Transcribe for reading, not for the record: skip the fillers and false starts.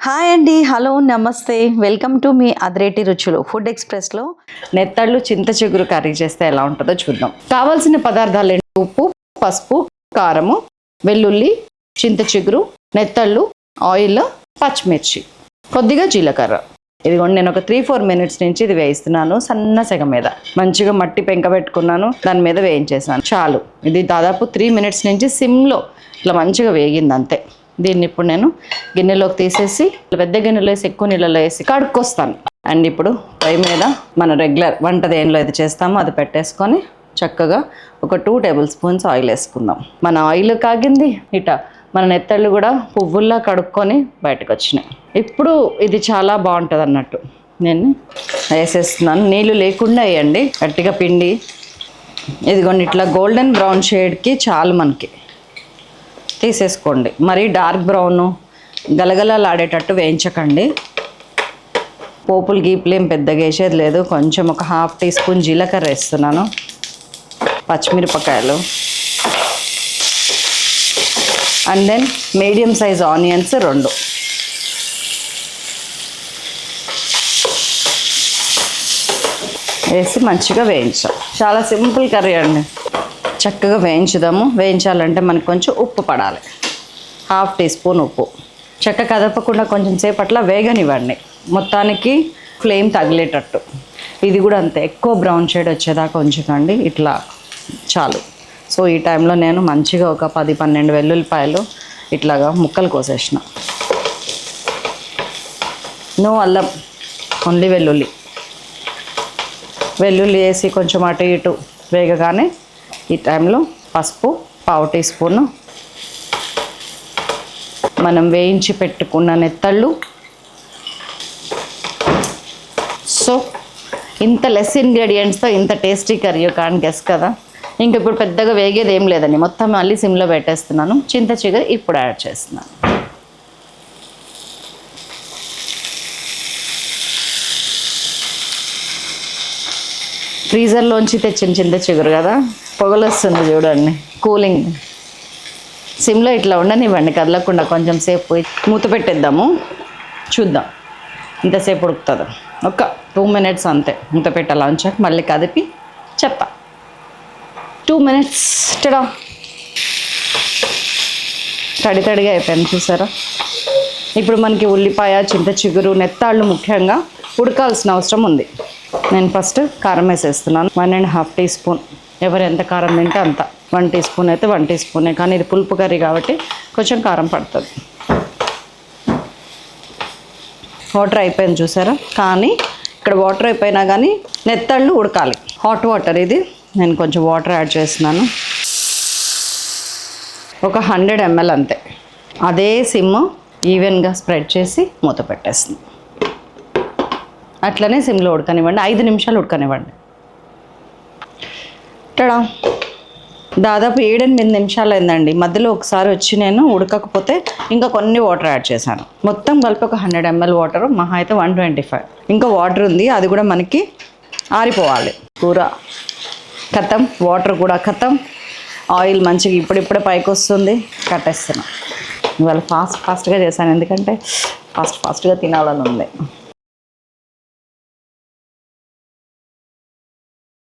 Hi అండి, hello, నమస్తే. Welcome to me అదిరేటి రుచులు ఫుడ్ ఎక్స్ప్రెస్లో నెత్తళ్ళు చింత చిగురు కర్రీ చేస్తే ఎలా ఉంటుందో చూద్దాం. కావాల్సిన పదార్థాలు ఏంటి? ఉప్పు, పసుపు, కారము, వెల్లుల్లి, చింత చిగురు, నెత్తళ్ళు, ఆయిల్, పచ్చిమిర్చి, కొద్దిగా జీలకర్ర. ఇదిగోండి, నేను ఒక 3-4 మినిట్స్ నుంచి ఇది వేయిస్తున్నాను సన్న సెగ మీద. మంచిగా మట్టి పెంక పెట్టుకున్నాను, దాని మీద వేయించేసాను. చాలు, ఇది దాదాపు 3 మినిట్స్ నుంచి సిమ్లో ఇట్లా మంచిగా వేగింది అంతే. దీన్ని ఇప్పుడు నేను గిన్నెలోకి తీసేసి పెద్ద గిన్నెలో వేసి ఎక్కువ నీళ్ళలో వేసి కడుక్కొస్తాను. అండ్ ఇప్పుడు పొయ్యి మీద మన రెగ్యులర్ వంట దేనిలో అయితే చేస్తామో అది పెట్టేసుకొని చక్కగా ఒక 2 టేబుల్ స్పూన్స్ ఆయిల్ వేసుకుందాం. మన ఆయిల్ కాగింది, ఇట మన నెత్తళ్ళు కూడా పువ్వుల్లా కడుక్కొని బయటకు వచ్చినాయి. ఇప్పుడు ఇది చాలా బాగుంటుంది అన్నట్టు నేను వేసేస్తున్నాను. నీళ్ళు లేకుండా వేయండి, గట్టిగా పిండి. ఇదిగోండి, ఇట్లా గోల్డెన్ బ్రౌన్ షేడ్కి చాలు మనకి తీసేసుకోండి. మరీ డార్క్ బ్రౌను గలగలలాడేటట్టు వేయించకండి. పోపులు గీపులు ఏం పెద్దగా వేసేది లేదు. కొంచెం ఒక 1/2 టీ స్పూన్ జీలకర్ర వేస్తున్నాను, పచ్చిమిరపకాయలు, and then medium size onions 2. వేసి మంచిగా వేయించాం. చాలా సింపుల్ కర్రీ అండి. చక్కగా వేయించుదాము. వేయించాలంటే మనకు కొంచెం ఉప్పు పడాలి, 1/2 టీ స్పూన్ ఉప్పు. చక్క కదపకుండా కొంచెం సేపు అట్లా వేగనివ్వండి, మొత్తానికి ఫ్లేమ్ తగిలేటట్టు. ఇది కూడా అంతే, ఎక్కువ బ్రౌన్ షేడ్ వచ్చేదాకా ఉంచకండి, ఇట్లా చాలు. సో ఈ టైంలో నేను మంచిగా ఒక 10-12 వెల్లుల్లిపాయలు ఇట్లాగా ముక్కలు కోసేసిన. నో అల్లం, ఓన్లీ వెల్లుల్లి. వెల్లుల్లి వేసి కొంచెం అటు ఇటు వేగగానే ఈ టైంలో పసుపు 1/2 టీ స్పూను, మనం వేయించి పెట్టుకున్న నెత్తళ్ళు. సో ఇంత లెస్ ఇంగ్రీడియంట్స్తో ఇంత టేస్టీ కర్రీ కాని గెస్ కదా. ఇంక ఇప్పుడు పెద్దగా వేగేది ఏం లేదండి, మొత్తం మళ్ళీ సిమ్లో పెట్టేస్తున్నాను. చింత చిగురు ఇప్పుడు యాడ్ చేస్తున్నాను. ఫ్రీజర్లోంచి తెచ్చిన చింత చిగురు కదా, పొగలు వస్తుంది చూడండి. కూలింగ్ సిమ్లో ఇట్లా ఉండనివ్వండి, కదలకుండా కొంచెం సేపు మూత పెట్టేద్దాము. చూద్దాం ఇంతసేపు ఉడుకుతుందో. ఒక 2 మినిట్స్ అంతే మూత పెట్టాలా ఉంచాక మళ్ళీ కదిపి చెప్తా. 2 మినిట్స్ టడా, తడిగా అయిపోయాను చూసారా. ఇప్పుడు మనకి ఉల్లిపాయ, చింత చిగురు, నెత్తాళ్ళు ముఖ్యంగా ఉడకాల్సిన అవసరం ఉంది. నేను ఫస్ట్ కారం వేసేస్తున్నాను, 1.5 టీ స్పూన్. ఎవరు ఎంత కారం తింటే అంత. 1 టీ స్పూన్ అయితే 1 టీ స్పూనే, కానీ ఇది పులుపు కర్రీ కాబట్టి కొంచెం కారం పడుతుంది. వాటర్ అయిపోయింది చూసారా, కానీ ఇక్కడ వాటర్ అయిపోయినా కానీ నెత్తళ్ళు ఉడకాలి. హాట్ వాటర్ ఇది, నేను కొంచెం వాటర్ యాడ్ చేస్తున్నాను, ఒక 100 ml అంతే. అదే సిమ్ ఈవెన్గా స్ప్రెడ్ చేసి మూత పెట్టేస్తున్నాను. అట్లనే సిమ్లో ఉడకనివ్వండి, 5 నిమిషాలు ఉడకనివ్వండి. టడా, దాదాపు 7-8 నిమిషాలు అయిందండి. మధ్యలో ఒకసారి వచ్చి నేను ఉడకకపోతే ఇంకా కొన్ని వాటర్ యాడ్ చేశాను. మొత్తం కలిపి ఒక 100 ml వాటర్, మహా అయితే 125. ఇంకా వాటర్ ఉంది, అది కూడా మనకి ఆరిపోవాలి. కూర ఖతం, వాటర్ కూడా ఖతం, ఆయిల్ మంచిగా ఇప్పుడిప్పుడే పైకి వస్తుంది. కట్టేస్తున్నాను. ఇవాళ ఫాస్ట్గా చేశాను, ఎందుకంటే ఫాస్ట్గా తినాలని ఉంది.